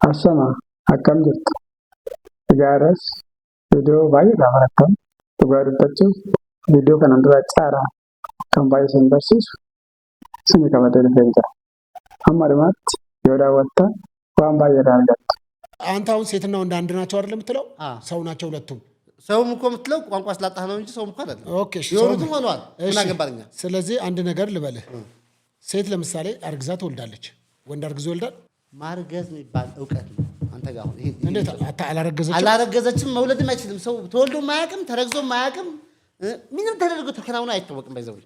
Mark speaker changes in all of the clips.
Speaker 1: Asama akkam jirtu gaaras viidiyoo baay'ee gaafatam dhugaa dubbachuuf viidiyoo kana dura caalaa kan baay'ee isin barsiisu isin qabatee dhufee jira. Amma dhumaatti yoo daawwatta waan baay'ee argattu.
Speaker 2: አንተ አሁን ሴትና ወንድ አንድ ናቸው አይደል የምትለው? ሰው ናቸው ሁለቱም።
Speaker 3: ሰውም እኮ የምትለው ቋንቋ ስላጣህ ነው እንጂ ሰውም እኮ አይደለም።
Speaker 2: ኦኬ
Speaker 3: የሆኑትም ሆነዋል። ምን አገባኝ?
Speaker 2: ስለዚህ አንድ ነገር ልበልህ። ሴት ለምሳሌ አርግዛ ትወልዳለች፣ ወንድ አርግዞ ይወልዳል።
Speaker 3: ማርገዝ የሚባል ዕውቀት ነው አንተ ጋር። አሁን
Speaker 2: እንዴት
Speaker 3: አላረገዘችም? መውለድም አይችልም። ሰው ተወልዶ ማያውቅም፣ ተረግዞ ማያውቅም፣ ምንም ተደርጎ ተከናውኖ አይታወቅም። ባይዘው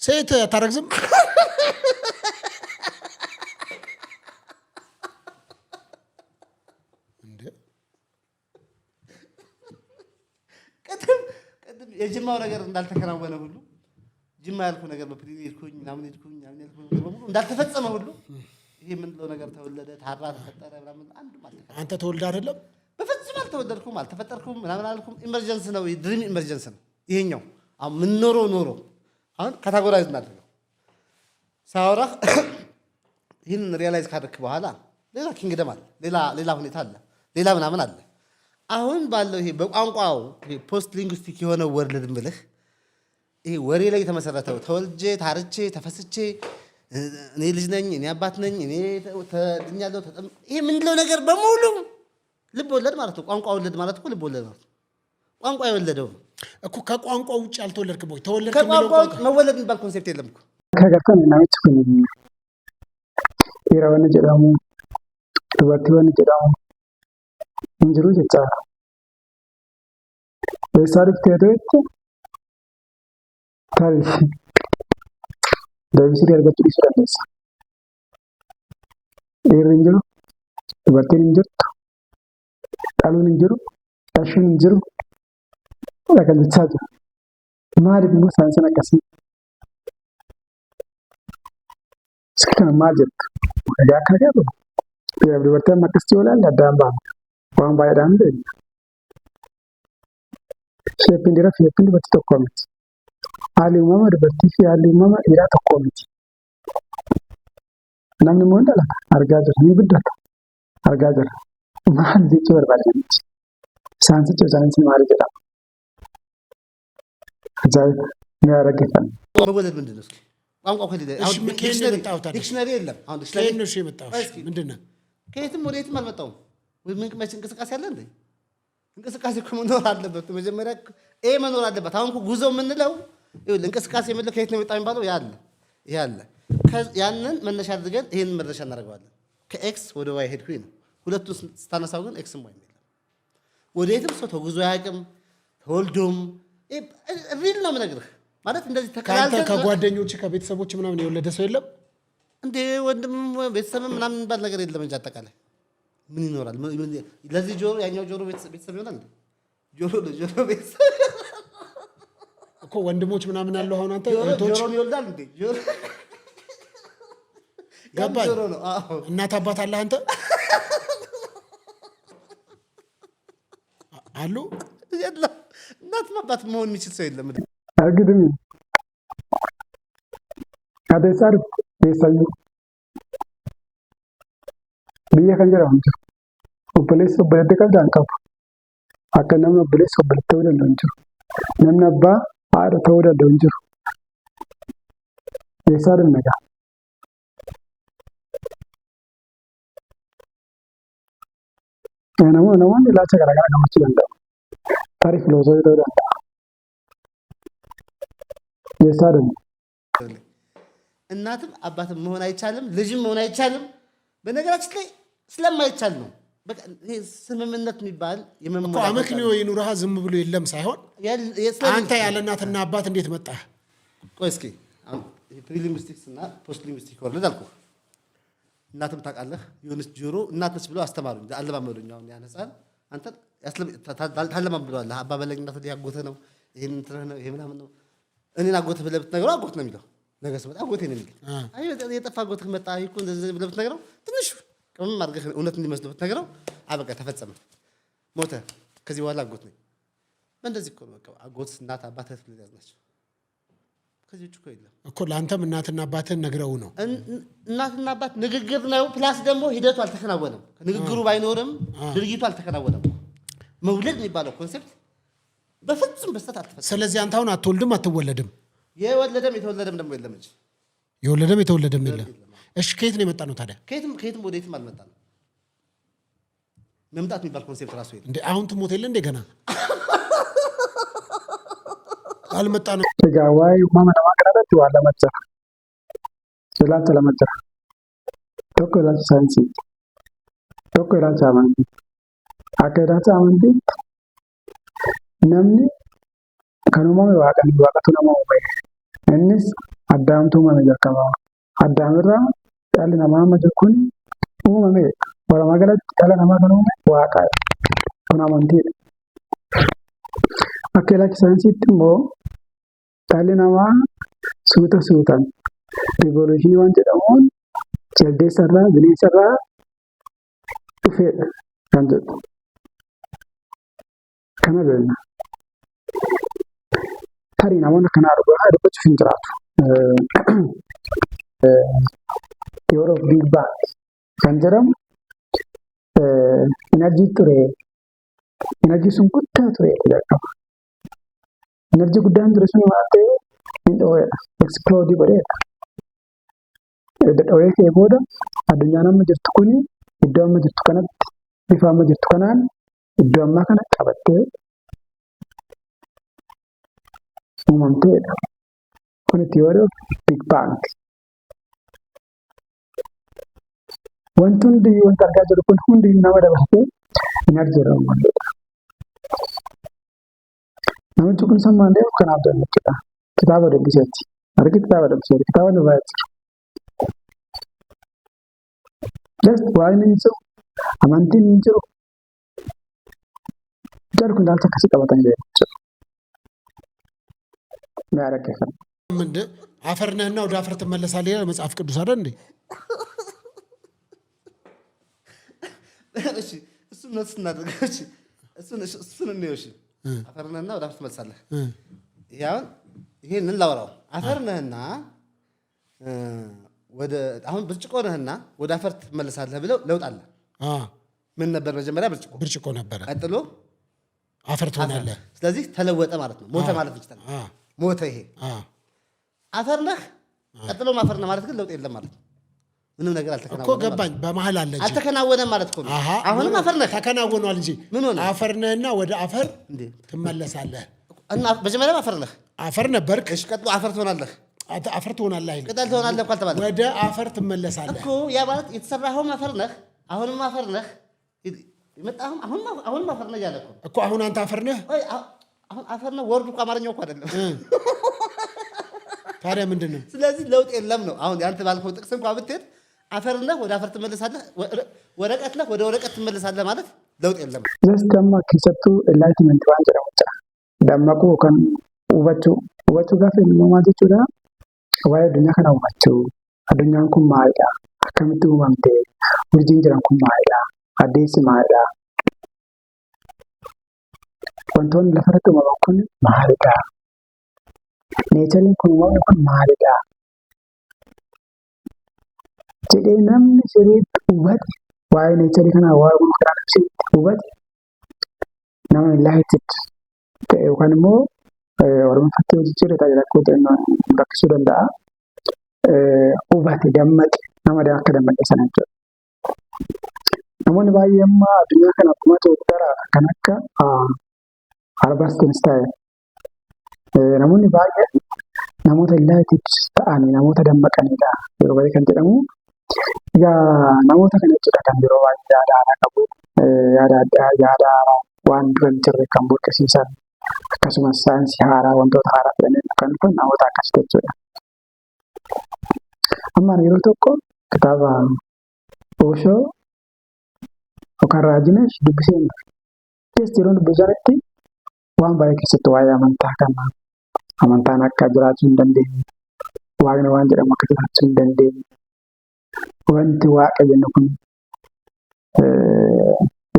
Speaker 2: ሴት አታረግዝም።
Speaker 3: የጅማው ነገር እንዳልተከናወነ ሁሉ ጅማ ያልኩ ነገር በፕሪቪ ልኩኝ ምናምን ልኩኝ በሙሉ እንዳልተፈጸመ ሁሉ ይሄ ምንለው ነገር ተወለደ፣ ታራ፣ ተፈጠረ ምናምን አንድ ማለት ነው።
Speaker 2: አንተ ተወልደ አይደለም?
Speaker 3: በፍጹም አልተወለድኩም፣ አልተፈጠርኩም ምናምን አልኩም። ኢመርጀንሲ ነው፣ ድሪም ኢመርጀንሲ ነው ይሄኛው። አሁን ምን ኖሮ አሁን ካታጎራይዝ እናድርገው። ሳወራ ይህን ሪያላይዝ ካደረክ በኋላ ሌላ ኪንግደም አለ፣ ሌላ ሁኔታ አለ፣ ሌላ ምናምን አለ። አሁን ባለው ይሄ በቋንቋው ፖስት ሊንጉስቲክ የሆነ ወርልድ ምልህ ይሄ ወሬ ላይ የተመሰረተው ተወልጄ ታርቼ ተፈስቼ እኔ ልጅ ነኝ እኔ አባት ነኝ እኔ ተድኛለሁ ይሄ ምንለው ነገር በሙሉ ልብ ወለድ ማለት ነው። ቋንቋ ወለድ ማለት እኮ ልብ ወለድ ማለት ቋንቋ የወለደው
Speaker 2: እኮ ከቋንቋ ውጭ አልተወለድክም ወይ? ተወለድክ
Speaker 3: ከቋንቋ ውጭ መወለድ የሚባል ኮንሴፕት የለም እኮ
Speaker 1: ከገርተን እና ምት ይራውን ጀዳሙ ተባቲውን ጀዳሙ እንጅሩ ጀጫ በሳሪፍ ተደረች ታሪክ ደብሲሪ ያርገጡ ይችላል። እንጅሩ ተባቲን እንጅሩ ጣሉን እንጅሩ ታሽን እንጅሩ ለከልቻጅ ማሪፍ ነው ሳይንስ ነቀስ ስከነ ማጀት ያካጋዱ የብርበርተ መከስቲ ይላል አዳምባ ዋን ባይዳን እንደ ሼፕ እንዲራ ሼፕ እንዲ በተጠቆመች አሊው ማማድ በቲፊ አሊው ማማ ኢራ ተቆመች እናምን ምን እንዳላ አርጋጀር ነው ብደታ አርጋጀር ማል ዲጭ በርባለች ሳንስ ጨዛንስ ማርጀዳ አጃይ ነው ያረጋታል።
Speaker 3: መወለድ ምንድን ነው? ቋንቋ ከሌለ አሁን ዲክሽነሪ የለም። አሁን ዲክሽነሪ
Speaker 2: ነው የመጣው ምንድነው?
Speaker 3: ከየትም ወዴትም አልመጣውም። ወይ ምን መች እንቅስቃሴ አለ እንዴ? እንቅስቃሴ እኮ መኖር አለበት። መጀመሪያ መኖር አለበት። አሁን እኮ ጉዞ የምንለው ይኸውልህ እንቅስቃሴ የምንለው ከየት ነው የመጣው የሚባለው ያለ ያንን መነሻ አድርገን ይሄንን መድረሻ እናደርገዋለን። ከኤክስ ወደ ዋይ ሄድኩኝ ነው። ሁለቱን ስታነሳው ግን ኤክስም ዋይም የለም። ወዴትም ሰው ተጉዞ አያውቅም። ተወልዶም ሪል ነው የምነግርህ። ማለት እንደዚህ
Speaker 2: ተከላልተህ ከጓደኞች ከቤተሰቦች ምናምን የወለደ ሰው የለም
Speaker 3: እንዴ? ወንድም ቤተሰብ ምናምን የሚባል ነገር የለም እንጂ አጠቃላይ ምን ይኖራል? ለዚህ ጆሮ ያኛው ጆሮ ቤተሰብ ይሆናል እንዴ? ጆሮ ቤተሰብ
Speaker 2: እኮ ወንድሞች ምናምን ያለው አሁን አንተ እህቶች
Speaker 3: ጆሮ ይወልዳል እንዴ? ጆሮ
Speaker 2: ገባኝ። እናት አባት አለ አንተ አሉ
Speaker 3: የለም። እናት አባት መሆን የሚችል ሰው የለም።
Speaker 1: አግድም አደሳር ቤሳዩ biya kan jira wancu obboleessa obboleette qabda an qabu akka namni obboleessa obboleette ta'uu danda'u hin jiru. Namni abbaa haadha ta'uu danda'u hin jiru. Eessaa danda'a? Namoonni ilaalcha garaagaraa qabaachuu danda'u. Tarii filosoofii ta'uu danda'a. Eessaa danda'a?
Speaker 3: እናትም አባትም መሆን አይቻልም፣ ልጅም መሆን አይቻልም። በነገራችን ላይ ስለማይቻል ነው። በቃ ስምምነት የሚባል
Speaker 2: የመመሪያ አመክንዮ ይኑርሃ ዝም ብሎ የለም ሳይሆን አንተ ያለ እናትና አባት እንዴት መጣህ?
Speaker 3: ቆይ እስኪ አሁን ፕሪሊንጉስቲክስ እና ፖስት ሊንጉስቲክ ወርልድ አልኩህ። እናትም ታውቃለህ የሆነች ጆሮ እናት ነች ብለው አስተማሩኝ፣ አለማመዱኝ። አሁን ያን ህፃን አንተ ታለማምደዋለህ። አባ በለኝ እናት ያጎትህ ነው፣ ይሄን እንትነህ ነው፣ ይሄ ምናምን ነው። እኔን አጎትህ ብለህ ብትነግረው አጎት ነው የሚለው። ነገ ስመጣ አጎቴ ነው የሚል። አይ የጠፋ አጎትህ መጣ እኮ እንደዚህ ብለህ ብትነግረው ትንሽ ቅምም አድርገህ እውነት እንዲመስለው ብትነግረው አበቃ ተፈጸመ፣ ሞተ። ከዚህ በኋላ አጎት ነኝ። እንደዚህ እኮ ነው በቃ። አጎት እናት አባት እህት ልጅ ናቸው። ከዚህ ውጭ እኮ የለም
Speaker 2: እኮ ለአንተም እናትና አባትህን ነግረው ነው።
Speaker 3: እናትና አባት ንግግር ነው ፕላስ ደግሞ ሂደቱ አልተከናወነም። ንግግሩ ባይኖርም ድርጊቱ አልተከናወነም። መውለድ የሚባለው ኮንሴፕት በፍጹም በስተት አልተፈጸመም።
Speaker 2: ስለዚህ አንተ አሁን አትወልድም አትወለድም።
Speaker 3: የወለደም የተወለደም ደግሞ የለም እንጂ
Speaker 2: የወለደም የተወለደም የለም። እሺ ከየት ነው የመጣ ነው ታዲያ?
Speaker 3: ከየትም ወዴትም አልመጣንም። መምጣት የሚባል ኮንሴፕት ራሱ የለም።
Speaker 2: እንዴ አሁን ትሞት የለ እንዴ ገና አልመጣ ነው።
Speaker 1: ጋዋይ ማማ ለማቀራረጥ ዋላ መጣ ስላንተ ለመጣ ቶኮ ላንተ ሳይንስ ቶኮ ላንተ አማንዲ አከዳታ አማንዲ namni kanuma waaqatu nama uume innis addaamtuu mana jalqaba addaamirraa dhalli namaa amma jiru kun uumame walumaa galatti dhala namaa kan uume waaqaadha kun amantiidha. Akka ilaalcha saayinsiitti immoo dhalli namaa suutaan riivoluushinii waan jedhamuun jaldeessarraa bineensarraa dhufeedha kan jedhu kana beekna. Tarii namoonni kana argaa dubbachuuf hin jiraatu. Theory of Big Bang kan jedhamu energy ture. Energy sun guddaa ture jedhama. Energy guddaan ture sun maal ta'e hin dho'eedha. Explode godheedha. Dho'ee ka'ee booda addunyaan amma jirtu kuni iddoo amma jirtu kanatti bifa amma jirtu kanaan iddoo ammaa kana qabattee uumamteedha. Kun theory of Big Bang. Wanti hundi wanta argaa jiru kun hundi nama dabalatee energy irraa uumameedha. Namichi kun sammaan deemu kanaaf dandeettiidha. Kitaaba dubbiseeti. Argi kitaaba dubbiseeti. Kitaaba dubbaa jiru. Just waan hin jiru amantiin hin jiru. Jarri kun ilaalcha akkasii qabatanii deemu jechuudha. ያረከፈን
Speaker 2: ምንድ አፈርነህና ወደ አፈር ትመለሳለህ ይላል መጽሐፍ ቅዱስ አይደል እንዴ?
Speaker 3: እሺ እሱ ነው ስናደርገው። እሺ እሱን ነው እሺ አፈርነህና ወደ አፈር ትመለሳለህ። ያው ይሄንን ላወራው አፈርነህና ወደ አሁን ብርጭቆ ነህና ወደ አፈር ትመለሳለህ ብለው ለውጥ አለ። ምን ነበር መጀመሪያ?
Speaker 2: ብርጭቆ ነበር።
Speaker 3: ቀጥሎ
Speaker 2: አፈር ትሆናለህ።
Speaker 3: ስለዚህ ተለወጠ ማለት ነው። ሞተ ማለት ይችላል። ሞተ ይሄ አፈር ነህ። ቀጥሎ አፈር ነህ ማለት ግን ለውጥ የለም ማለት ነው። ምንም ነገር አልተከናወነም
Speaker 2: እኮ ገባኝ። በመሃል አለ እንጂ
Speaker 3: አልተከናወነም ማለት እኮ ነው። አሁንም አፈር ነህ።
Speaker 2: ተከናወኗል እንጂ ምን ሆነ? አፈር ነህና ወደ አፈር ትመለሳለህ።
Speaker 3: እና መጀመሪያ አፈር ነህ።
Speaker 2: አፈር ነበርክ።
Speaker 3: እሺ ቀጥሎ አፈር ትሆናለህ።
Speaker 2: አፈር ትሆናለህ አይደል?
Speaker 3: ቅጠል ትሆናለህ እኮ አልተባለም።
Speaker 2: ወደ አፈር ትመለሳለህ
Speaker 3: እኮ ያ ማለት የተሰራኸውም አፈር ነህ። አሁንም አፈር ነህ። ይመጣህም አሁንም አፈር ነህ እያለ
Speaker 2: እኮ አሁን አንተ አፈር ነህ።
Speaker 3: አሁን አፈር ነህ ወርዱ እኮ አማርኛው እኮ አይደለም።
Speaker 2: ታዲያ ምንድን ነው?
Speaker 3: ስለዚህ ለውጥ የለም ነው። አሁን ያንተ ባልከው ጥቅስ እንኳን ብትሄድ አፈር ነህ ወደ አፈር ትመለሳለህ፣ ወረቀት ነህ ወደ ወረቀት ትመለሳለህ ማለት ለውጥ የለም።
Speaker 1: Amma keessattuu enlightenment waan jedhamu jira. Dammaquu yookaan hubachuu gaafa uumamaa jechuudha. Waa'ee addunyaa kana hubachuu. Addunyaan kun maalidha? Akkamitti uumamte? Urjiin jiran kun maalidha? Addeessi maalidha? Wantoonni lafarratti uumaman kun maalidha? Neechariin kun uumamni kun maalidha? Jedhee namni sirriitti hubate waa'ee neecharii kanaa waa'ee uumama kanaa sirriitti hubate nama enlightened ta'e yookaan immoo oromootti hojjechuudha tajaajila akkoo ta'e rakkisuu danda'a. Hubate dammaqe nama akka dammaqe sana jechuudha. Namoonni baay'ee amma addunyaa kana akkuma Itoophiyaa kan akka Albert Einstein namoonni baay'ee namoota enlightened ta'anii namoota dammaqanidha yeroo baay'ee kan jedhamu. Egaa namoota kana jechuudha kan yeroo baay'ee yaada haaraa qabu. Yaada addaa yaada haaraa waan dura hin jirre kan burqisiisan akkasumas saayinsii haaraa wantoota haaraa fedhanii kan dhufan namoota akkasii jechuudha. Amma yeroo tokko kitaaba Oshoo yookaan Raajinesh dubbiseen yeroo dubbisanitti waan baay'ee keessatti waa'ee amantaa kana amantaan akka jiraachuu hin dandeenye waaqni waan jedhamu akka jiraachuu hin dandeenye wanti waaqa jennu kun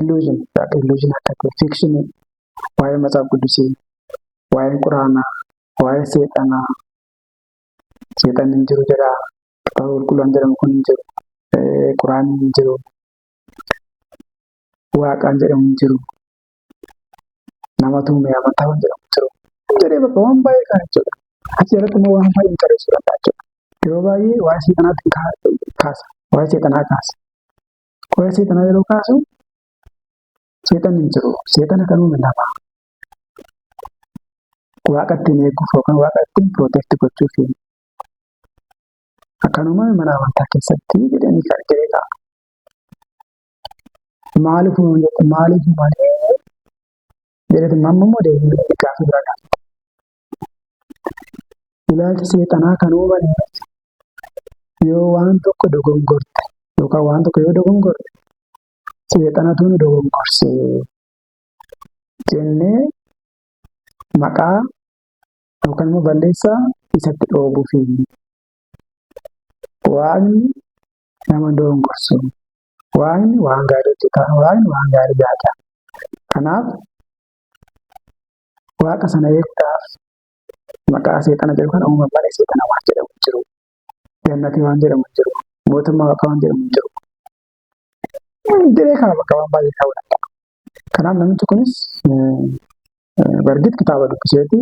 Speaker 1: illusion akka ta'e fiction waa'ee matsaaf quddusii waa'ee quraanaa waa'ee seexanaa seexanni hin jiru jedha. Kitaaba qulqulluun jedhamu kun hin jiru. Quraan hin jiru. Waaqaan jedhamu hin jiru. Nama tuumee amantaa waan jedhamu hin jiru. Jedhee bakka waan baay'ee kan jechuudha. Asii irratti immoo waan baay'ee intarreessuu danda'a jechuudha. Yeroo baay'ee waa'ee seexanaatti kaasa. Waa'ee seexanaa kaasa. Waa'ee seexanaa yeroo kaasu seexanni hin jiru. Seexana kan uume nama. Waaqa ittiin eeguuf yookaan waaqa ittiin pirootekti gochuuf akkanuma mana amantaa keessatti jedhanii kan jedhee ta'a. Maaliif malee jedhee mamma immoo deebiin gaafa biraa gaafata. Ilaalchi seexanaa kan uuman yoo waan tokko dogongorte yookaan waan tokko yoo dogongorte seexanatu nu dogongorse jennee maqaa yookaan immoo balleessaa isatti dhoobuufi waaqni nama dogongorsu. Waaqni waan gaarii hojjeta. Waaqni waan gaarii yaada. Kanaaf waaqa sana eeguudhaaf maqaa seexana jedhu kana uuman malee seexana waan jedhamu hin jiru. Jannatii waan jedhamu hin jiru. Mootummaa waaqa waan jedhamu hin jiru. Diree kana bakka waan baay'ee ta'uu danda'a. Kanaaf namichi kunis bargit kitaaba dubbiseeti.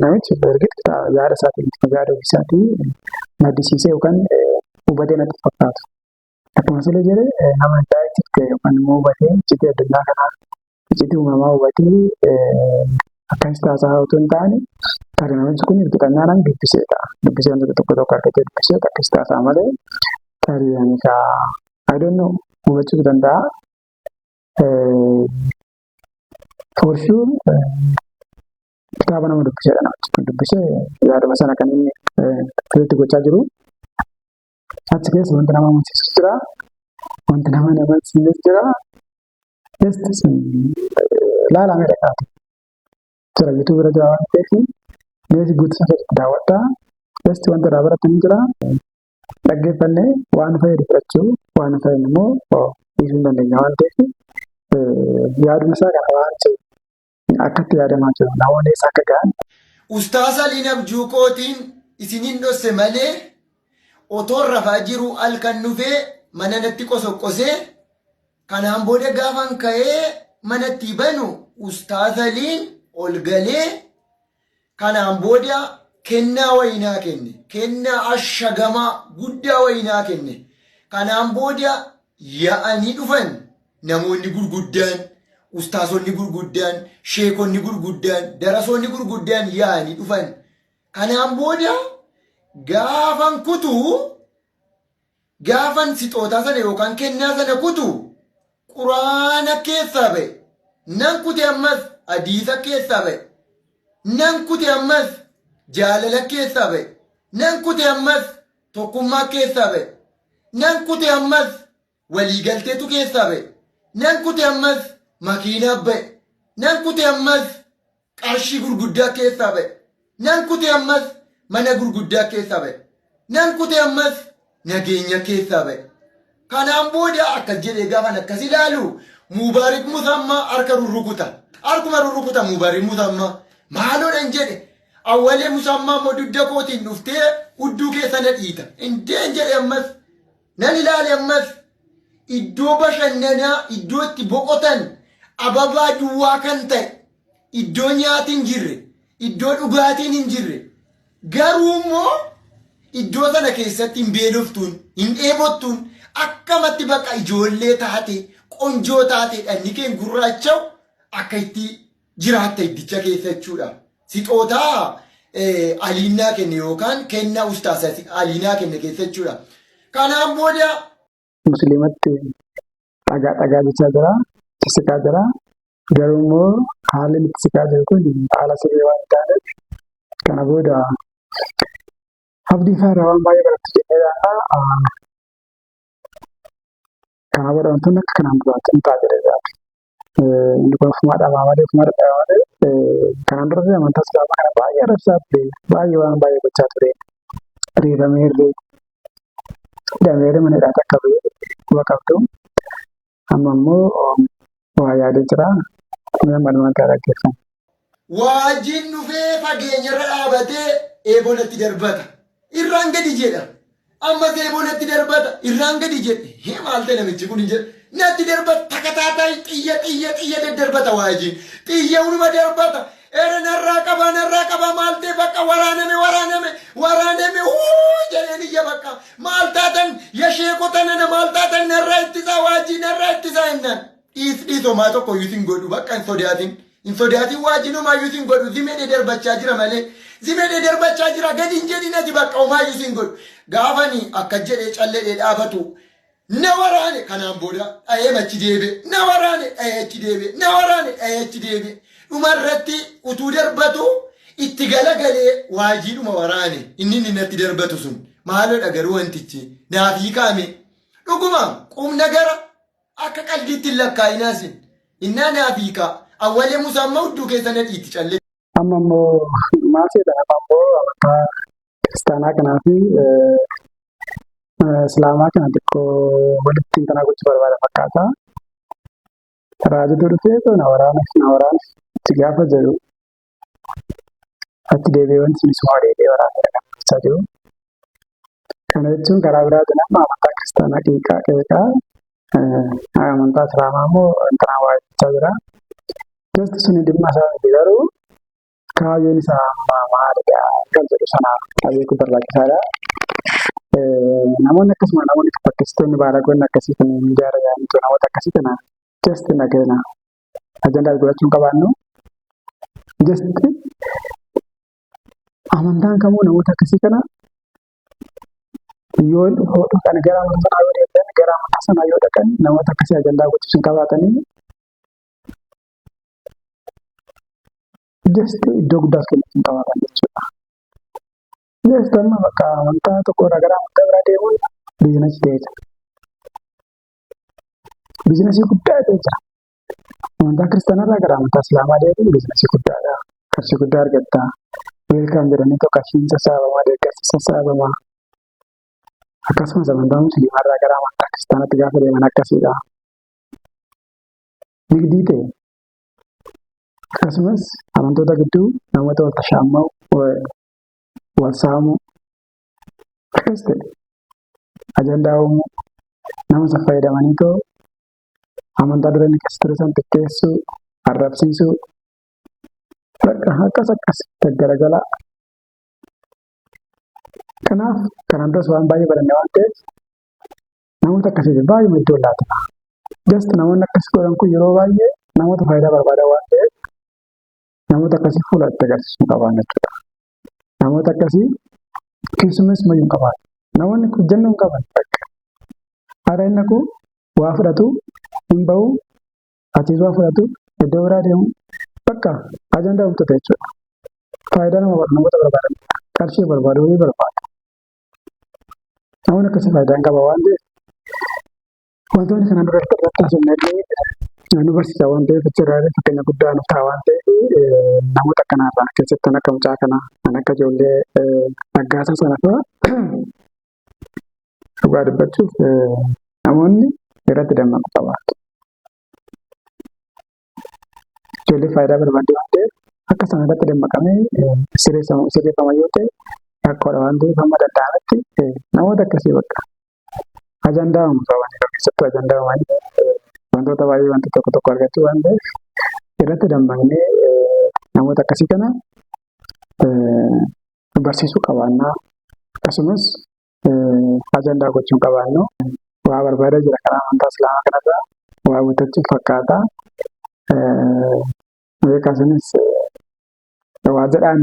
Speaker 1: Namichi bargit kitaaba yaada isaatiin yaada ofiisaatii maddisiisee yookaan hubatee natti fakkaatu. Akkuma sila jedhee nama daa'imtiif ta'e yookaan immoo hubatee iccitii addunyaa kanaa iccitii uumamaa hubatee akkas taasisaa otoo hin taane kan namichi kun hirkitannaadhaan dubbisee ta'a. Dubbisee wantoota tokko argatee dubbisee akkas taasisaa malee tarii I don't know hubachuu danda'a. For sure kitaaba nama dubbiseedha namichi kun dubbisee yaaduma sana kan inni fiitti gochaa jiru. Achi keessa wanti nama amansiisus jira. Wanti nama amansiisus jira. Laalaa miidhagaati. Jira YouTube irra jira waan ta'eef meeshaa guutuu isaa daawwadhaa. Wanti irraa baratan jira. Dhaggeeffannee waan fayyadu fudhachuu waan fayyadu immoo dhiisuu hin dandeenya waan ta'eef yaaduma isaa kana waan ta'eef akkatti yaadamaa jiru namoonni isa akka ga'an.
Speaker 4: Ustaasa Aliin Abjuuqootiin isiniin dhosse malee otoon rafaa jiru halkan dhufee mana natti qosoqqosee kanaan booda gaafan ka'ee manatti banu Ustaasa Aliin ol galee kanaan booda kennaa wayinaa kenne. Kennaa ashagamaa guddaa wayinaa kenne. Kanaan booda yaa'anii dhufan namoonni gurguddaan, ustaasonni gurguddaan, sheekonni gurguddaan, darasoonni gurguddaan yaa'anii dhufan. Kanaan booda gaafan kutuu gaafan sixootaa sana yookaan kennaa sana kutuu quraana keessaa ba'e. Nan kute ammas hadiisa keessaa ba'e. Nan kute ammas jaalala keessaa ba'e. Nan kute ammas tokkummaa keessaa ba'e. Nan kute ammas waliigalteetu keessaa ba'e. Nan kute ammas makiinaa ba'e. Nan kute ammas qarshii gurguddaa keessaa ba'e. Nan kute ammas mana gurguddaa keessaa ba'e. Nan kute ammas nageenya keessaa ba'e. Kanaan booda akkas jedhee gaafan akkas ilaalu Mubaarik Musammaa harka rurrukuta. Harkuma rurrukuta Mubaarik Musammaa. Maaloodhaan jedhe awwalee Musammaa immoo dugda kootiin dhuftee hudduu keessa na dhiita. Indeen jedhe ammas nan ilaale ammas iddoo bashannanaa iddoo itti boqotan ababaa duwwaa kan ta'e iddoo nyaatiin hin jirre iddoo dhugaatiin hin jirre garuu immoo iddoo sana keessatti hin beeloftuun hin dheebottuun akkamatti bakka ijoollee taate qonjoo taate dhanni keen gurraacha'u akka itti jiraatta iddicha keessa jechuudha. Sixootaa aliinaa kenne yookaan kennaa ustaasa aliinaa kenne keessa jechuudha. Kanaan booda
Speaker 1: Musliimatti dhagaa jechaa jira, siqaa jira. Garuu immoo haalli itti siqaa jiru kun haala sirrii waan taaneef kana booda abdii faayidaa waan baay'ee baratti jennee yaadna. Kana booda wantoonni akka kanaan duraatti hin ta'a jedhee yaadu. Inni kun ofumaa dhabaa malee ofumaa dadhabaa malee kanaan dura amantaa islaamaa kana baay'ee arrabsaa ture. Baay'ee waan baay'ee gochaa ture. Riifamee hidhamee mana hidhaatti akka ba'e quba qabdu. Amma immoo waa yaadee jira. Namni kan dhaggeeffamu.
Speaker 4: Waajiin dhufee fageenyarra dhaabatee eebonatti darbata. irraan gadi jedha. Amma zeeboo natti darbata irraan gadi jedhe. Hee maal ta'e namichi kun hin jedhe. Natti darbata takataataa xiyya daddarbata waajii. Xiyya hunuma darbata. Era narraa qaba maal ta'e bakka waraaname jedheen iyya bakka. Maal taatan yasheekota nana maal taatan narraa ittisaa waajii narraa ittisaa jennaan. Dhiisomaa tokko yuutiin godhu bakka hin sodaatin. Hin sodaatin waajinumaa yuutiin godhu zimee darbachaa jira malee. Zimee darbachaa jira gadi hin jedhinati bakka homaa yuutiin godhu. Gaafani akka jedhee callee dhaabatu. Na waraane kanaan booda dhahee machi deebe. Na waraane dhahee achi deebe. Na waraane dhahee achi deebe. Dhumarratti utuu darbatu itti galagalee waajiidhuma waraane. Inni natti darbatu sun maalodha garuu wantichi naafii kaame. Dhuguma qubna gara akka qalbiitti hin lakkaa'inaasin. Innaa naafii kaa awwalee musammaa hudduu keessa nadhiitti callee.
Speaker 1: Amma immoo maal jedhama ammoo amantaa kiristaanaa kanaa fi islaamaa kana xiqqoo walitti kana gochuu barbaada fakkaata. Raajitu dhufee na waraana itti gaafa jedhu achi deebi'ee wanti sun suma deebi'ee waraana agarsiisaa jiru. Kana jechuun karaa biraatiin amma amantaa kiristaanaa qeeqaa amantaa islaamaa immoo intanaa waa'ee jira. Gosti suni dhimma isaa miti garuu kaayyoon isaa maalidha kan jedhu sanaaf beekuu barbaachisaadha. Namoonni akkasuma namoonni fakkeessitoonni baaragoonni akkasii kan miidiyaa irra yaa'anitu namoota akkasii kana just nageenya ajandaa godhachuun qabaannu just amantaan kamuu namoota akkasii kana yoo dhufan gara amantaa sanaa yoo deebi'an gara amantaa sanaa yoo dhaqan namoota akkasii ajandaa gochuun qabaatanii just iddoo guddaas kennuun qabaatan jechuudha. Just amma bakka amantaa tokko irraa gara amantaa biraa deemuun biizinasii ta'ee jira. Biizinasii guddaa ta'ee jira. Amantaa kiristaanaa irraa gara amantaa islaamaa deemuun biizinasii guddaadha. Qarshii guddaa argatta. Weelkaam jedhanii tokko qarshiin sassaabamaa deeggarsi sassaabamaa. Akkasumas amantaa musliimaa irraa gara amantaa kiristaanaatti gaafa deeman akkasiidha. Nigdii ta'e. Akkasumas amantoota gidduu namoota wal tashaamuu wal saamuu akkas ta'e ajandaa uumuu nama isa fayyadamanii too amantaa dura inni keessa ture san xiqqeessuu arrabsiisuu akkas gaggaragalaa. Kanaaf kanaan duras waan baay'ee baranne waan ta'eef namoota akkasiif baay'ee iddoo laata. Just namoonni akkas godhan kun yeroo baay'ee namoota faayidaa barbaadan waan ta'eef namoota akkasii fuula itti agarsiisuu qaban jechuudha. Namoota akkasii keessumas mayyuu hin qaban. Namoonni kun jennuu hin qaban. Haadha inni kun waa fudhatu hin bahu achiis waa fudhatu iddoo biraa deemu bakka ajandaa uumtota jechuudha. Faayidaa namoota barbaadan qarshii barbaadu ni barbaada. Namoonni akkasii faayidaa hin qaban waan ta'eef wantoonni kanaan dura irratti taasifamee nu barsiisa waan ta'eef achirraa fakkeenya guddaa nuuf ta'a waan ta'eef namoota akkanarraa keessatti kan akka mucaa kana kan akka ijoollee Raggaasaa sana fa'aa dhugaa dubbachuuf namoonni irratti dammaquu qabaatu. Ijoollee faayidaa barbaadde waan ta'eef akka sana irratti dammaqamee sirreeffama yoo ta'e rakkoodha waan ta'eef hamma danda'ametti namoota akkasii bakka ajandaa uumu qaban yeroo keessattuu ajandaa uumanii wantoota baay'ee wanta tokko argachuu waan ta'eef irratti dammaqnee namoota akkasii kana barsiisuu qabaannaa akkasumas ajandaa gochuun qabaannu waa barbaadaa jira karaa amantaa islaamaa kanarraa waa guuttachuuf fakkaata. Beekasinis waa jedhaan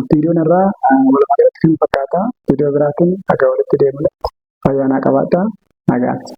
Speaker 1: viidiyoon irraa walumaa galatti kan fakkaata. Viidiyoo biraatiin akka walitti deemnutti fayyaa naa qabaadhaa. Nagaatti.